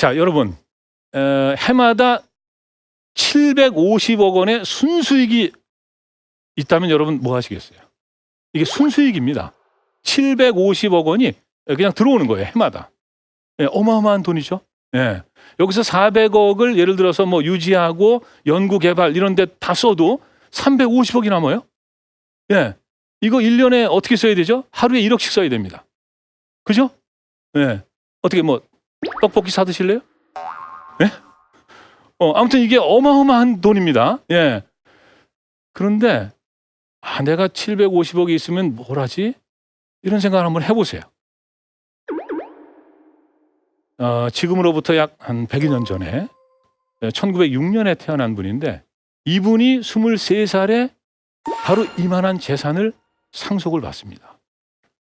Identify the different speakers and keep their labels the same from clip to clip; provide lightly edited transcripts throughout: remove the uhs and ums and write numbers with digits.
Speaker 1: 자, 여러분, 해마다 750억 원의 순수익이 있다면 여러분 뭐 하시겠어요? 이게 순수익입니다. 750억 원이 그냥 들어오는 거예요, 해마다. 예, 어마어마한 돈이죠. 예. 여기서 400억을 예를 들어서 뭐 유지하고 연구 개발 이런 데 다 써도 350억이 남아요. 예. 이거 1년에 어떻게 써야 되죠? 하루에 1억씩 써야 됩니다. 그죠? 예. 어떻게 뭐 떡볶이 사 드실래요? 예? 아무튼 이게 어마어마한 돈입니다. 예. 그런데 내가 750억이 있으면 뭘 하지? 이런 생각을 한번 해보세요. 지금으로부터 약 한 100여 년 전에 1906년에 태어난 분인데 이분이 23살에 바로 이만한 재산을 상속을 받습니다.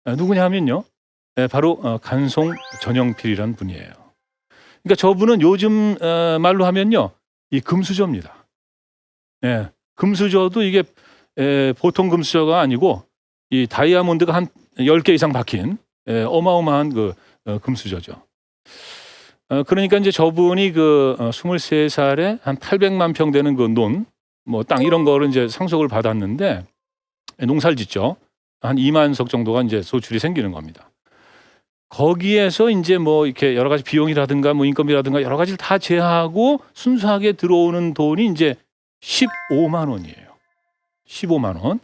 Speaker 1: 누구냐면요. 바로 간송 전영필이라는 분이에요. 그러니까 저분은 요즘 말로 하면요. 이 금수저입니다. 예, 금수저도 이게 보통 금수저가 아니고 이 다이아몬드가 한 10개 이상 박힌 어마어마한 그 금수저죠. 그러니까 이제 저분이 그 23살에 한 800만 평 되는 그 논, 뭐 땅 이런 거를 이제 상속을 받았는데 농사를 짓죠. 한 2만 석 정도가 이제 소출이 생기는 겁니다. 거기에서 이제 뭐 이렇게 여러 가지 비용이라든가 뭐 인건비라든가 여러 가지를 다 제하고 순수하게 들어오는 돈이 이제 15만 원이에요. 15만 원.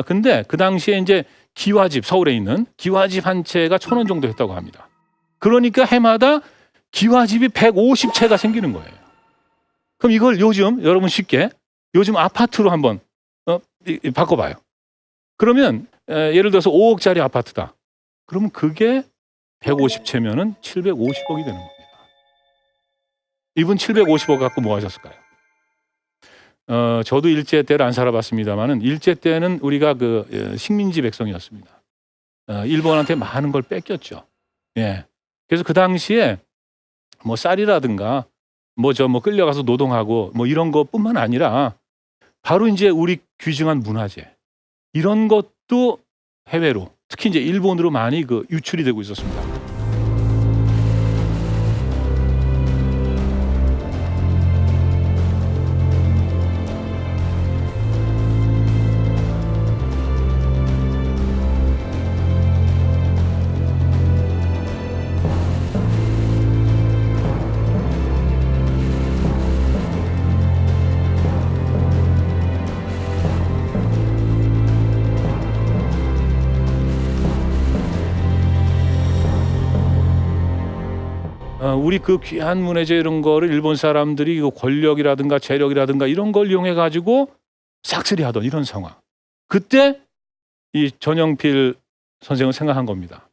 Speaker 1: 근데 그 당시에 이제 기와집, 서울에 있는 기와집 한 채가 1,000원 정도 했다고 합니다. 그러니까 해마다 기와집이 150채가 생기는 거예요. 그럼 이걸 요즘 여러분 쉽게 요즘 아파트로 한번 바꿔봐요. 그러면 예를 들어서 5억짜리 아파트다. 그러면 그게 150채면은 750억이 되는 겁니다. 이분 750억 갖고 뭐 하셨을까요? 저도 일제 때를 안 살아봤습니다만은 일제 때는 우리가 그 식민지 백성이었습니다. 일본한테 많은 걸 뺏겼죠. 예. 그래서 그 당시에 뭐 쌀이라든가 뭐 끌려가서 노동하고 뭐 이런 것뿐만 아니라 바로 이제 우리 귀중한 문화재 이런 것도 해외로 특히 이제 일본으로 많이 그 유출이 되고 있었습니다. 우리 그 귀한 문화재 이런 거를 일본 사람들이 그 권력이라든가 재력이라든가 이런 걸 이용해 가지고 싹쓸이 하던 이런 상황. 그때 이 전영필 선생은 생각한 겁니다.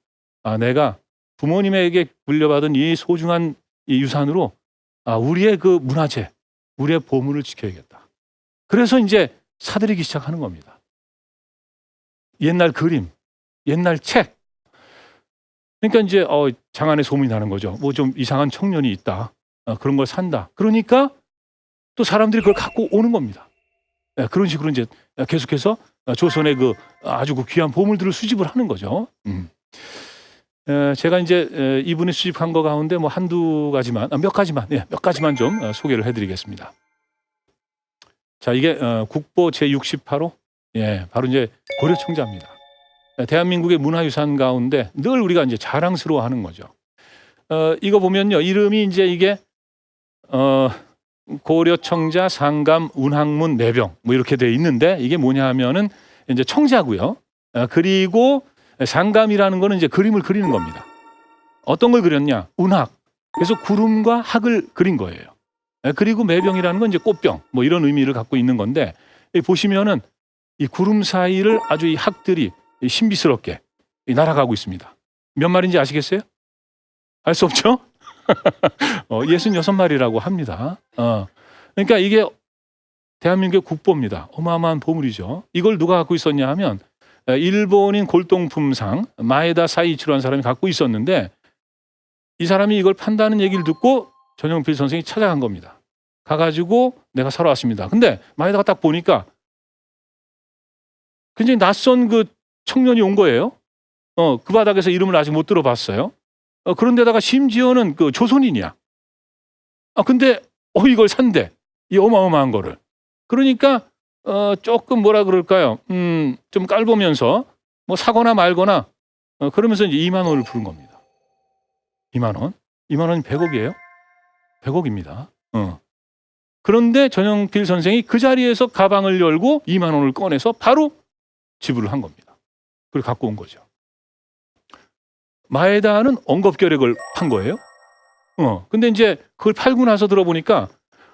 Speaker 1: 내가 부모님에게 물려받은 이 소중한 이 유산으로 우리의 그 문화재, 우리의 보물을 지켜야겠다. 그래서 이제 사들이기 시작하는 겁니다. 옛날 그림, 옛날 책. 그러니까 이제 장안에 소문이 나는 거죠. 뭐 좀 이상한 청년이 있다. 그런 걸 산다. 그러니까 또 사람들이 그걸 갖고 오는 겁니다. 그런 식으로 이제 계속해서 조선의 그 아주 그 귀한 보물들을 수집을 하는 거죠. 제가 이제 이분이 수집한 거 가운데 뭐 한두 가지만, 몇 가지만 좀 소개를 해드리겠습니다. 자, 이게 국보 제68호, 바로 이제 고려청자입니다. 대한민국의 문화유산 가운데 늘 우리가 이제 자랑스러워하는 거죠. 이거 보면요, 이름이 이제 이게 고려청자 상감 운항문 내병 뭐 이렇게 돼 있는데 이게 뭐냐 하면은 이제 청자고요. 그리고 상감이라는 거는 이제 그림을 그리는 겁니다. 어떤 걸 그렸냐? 운학. 그래서 구름과 학을 그린 거예요. 그리고 매병이라는 건 이제 꽃병 뭐 이런 의미를 갖고 있는 건데 보시면은 이 구름 사이를 아주 이 학들이 신비스럽게 날아가고 있습니다. 몇 마리인지 아시겠어요? 알 수 없죠? 66마리라고 합니다. 그러니까 이게 대한민국의 국보입니다. 어마어마한 보물이죠. 이걸 누가 갖고 있었냐 하면 일본인 골동품상 마에다 사이치로라는 사람이 갖고 있었는데 이 사람이 이걸 판다는 얘기를 듣고 전영필 선생이 찾아간 겁니다. 가가지고 내가 사러 왔습니다. 근데 마에다가 딱 보니까 굉장히 낯선 그 청년이 온 거예요. 그 바닥에서 이름을 아직 못 들어봤어요. 그런데다가 심지어는 그 조선인이야. 근데 이걸 산대. 이 어마어마한 거를. 그러니까 조금 뭐라 그럴까요? 좀 깔보면서 뭐 사거나 말거나 그러면서 이제 2만 원을 부른 겁니다. 2만 원. 2만 원이 100억이에요. 100억입니다. 그런데 전영필 선생이 그 자리에서 가방을 열고 2만 원을 꺼내서 바로 지불을 한 겁니다. 그걸 갖고 온 거죠. 마에다는 엉겁결액을 판 거예요. 근데 이제 그걸 팔고 나서 들어보니까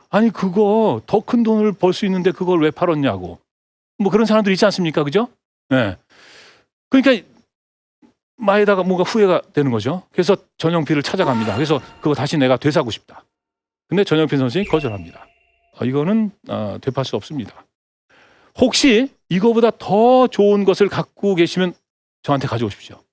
Speaker 1: 아니 그거 더 큰 돈을 벌 수 있는데 그걸 왜 팔았냐고. 뭐 그런 사람들 있지 않습니까? 그죠? 네. 그러니까 마에다가 뭔가 후회가 되는 거죠. 그래서 전영필을 찾아갑니다. 그래서 그거 다시 내가 되사고 싶다. 근데 전영필 선생이 거절합니다. 이거는 되팔 수 없습니다. 혹시 이거보다 더 좋은 것을 갖고 계시면 저한테 가져오십시오.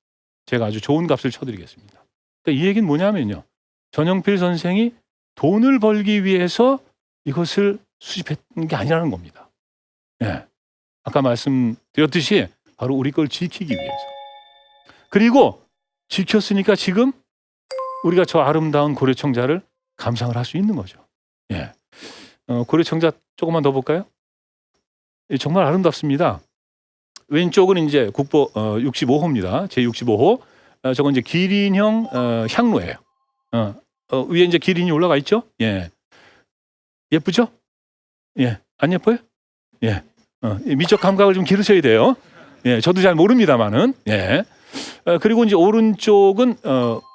Speaker 1: 제가 아주 좋은 값을 쳐드리겠습니다. 그러니까 이 얘기는 뭐냐면요. 전영필 선생이 돈을 벌기 위해서 이것을 수집했던 게 아니라는 겁니다. 예. 아까 말씀드렸듯이 바로 우리 걸 지키기 위해서. 그리고 지켰으니까 지금 우리가 저 아름다운 고려청자를 감상을 할 수 있는 거죠. 예. 고려청자 조금만 더 볼까요? 정말 아름답습니다. 왼쪽은 이제 국보 65호입니다. 제 65호. 저건 이제 기린형 향로예요. 위에 이제 기린이 올라가 있죠? 예. 예쁘죠? 예. 안 예뻐요? 예. 미적 감각을 좀 기르셔야 돼요. 예. 저도 잘 모릅니다만은. 예. 그리고 이제 오른쪽은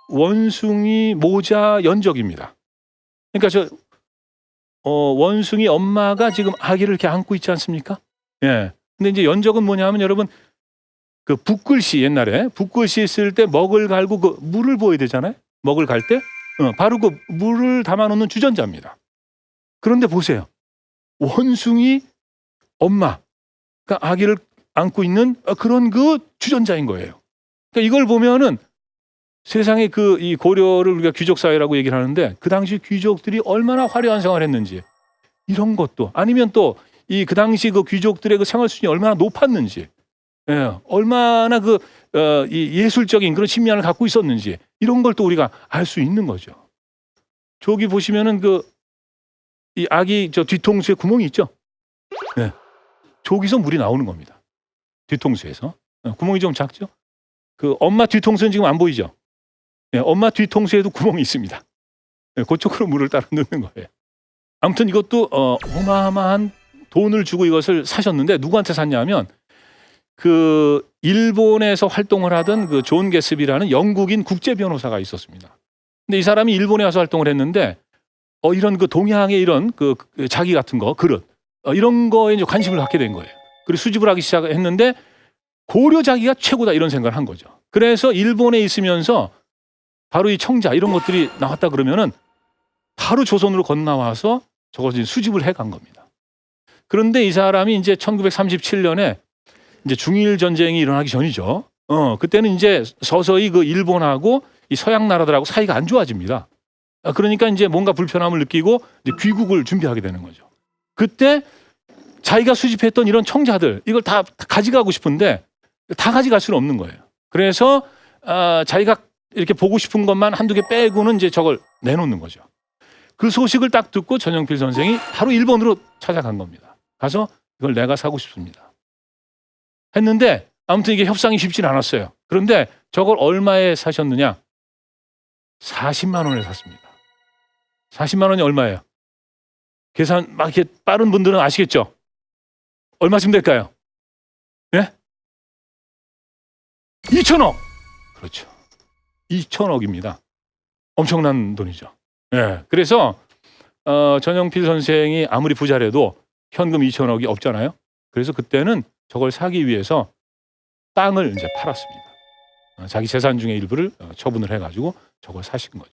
Speaker 1: 원숭이 모자 연적입니다. 그러니까 저 원숭이 엄마가 지금 아기를 이렇게 안고 있지 않습니까? 예. 근데 이제 연적은 뭐냐면 여러분 그 붓글씨 옛날에 붓글씨 쓸 때 먹을 갈고 그 물을 부어야 되잖아요. 먹을 갈 때 바로 그 물을 담아놓는 주전자입니다. 그런데 보세요. 원숭이 엄마가 아기를 안고 있는 그런 그 주전자인 거예요. 그러니까 이걸 보면은 세상에 이 고려를 우리가 귀족 사회라고 얘기를 하는데 그 당시 귀족들이 얼마나 화려한 생활을 했는지 이런 것도 아니면 또 그 당시 그 귀족들의 그 생활 수준이 얼마나 높았는지 얼마나 이 예술적인 그런 측면을 갖고 있었는지 이런 걸 또 우리가 알 수 있는 거죠. 저기 보시면은 이 아기 저 뒤통수에 구멍이 있죠. 네. 저기서 물이 나오는 겁니다. 뒤통수에서 구멍이 좀 작죠. 그 엄마 뒤통수는 지금 안 보이죠. 네, 엄마 뒤통수에도 구멍이 있습니다. 네, 그쪽으로 물을 따라 넣는 거예요. 아무튼 이것도 어마어마한 돈을 주고 이것을 사셨는데 누구한테 샀냐면 그 일본에서 활동을 하던 그 존 게스비라는 영국인 국제 변호사가 있었습니다. 근데 이 사람이 일본에 와서 활동을 했는데 이런 그 동양의 이런 그 자기 같은 거 그릇 이런 거에 이제 관심을 갖게 된 거예요. 그리고 수집을 하기 시작했는데 고려 자기가 최고다 이런 생각을 한 거죠. 그래서 일본에 있으면서 바로 이 청자 이런 것들이 나왔다 그러면은 바로 조선으로 건너와서 저것을 수집을 해간 겁니다. 그런데 이 사람이 이제 1937년에 이제 중일 전쟁이 일어나기 전이죠. 그때는 이제 서서히 그 일본하고 이 서양 나라들하고 사이가 안 좋아집니다. 그러니까 이제 뭔가 불편함을 느끼고 이제 귀국을 준비하게 되는 거죠. 그때 자기가 수집했던 이런 청자들 이걸 다 가져가고 싶은데 다 가져갈 수는 없는 거예요. 그래서 자기가 이렇게 보고 싶은 것만 한두 개 빼고는 이제 저걸 내놓는 거죠. 그 소식을 딱 듣고 전영필 선생이 바로 일본으로 찾아간 겁니다. 가서 이걸 내가 사고 싶습니다. 했는데 아무튼 이게 협상이 쉽진 않았어요. 그런데 저걸 얼마에 사셨느냐? 40만 원에 샀습니다. 40만 원이 얼마예요? 계산 막 이렇게 빠른 분들은 아시겠죠? 얼마쯤 될까요? 예? 2천억! 그렇죠. 2천억입니다. 엄청난 돈이죠. 예. 그래서 전영필 선생이 아무리 부자라도 현금 2천억이 없잖아요. 그래서 그때는 저걸 사기 위해서 땅을 이제 팔았습니다. 자기 재산 중에 일부를 처분을 해가지고 저걸 사신 거죠.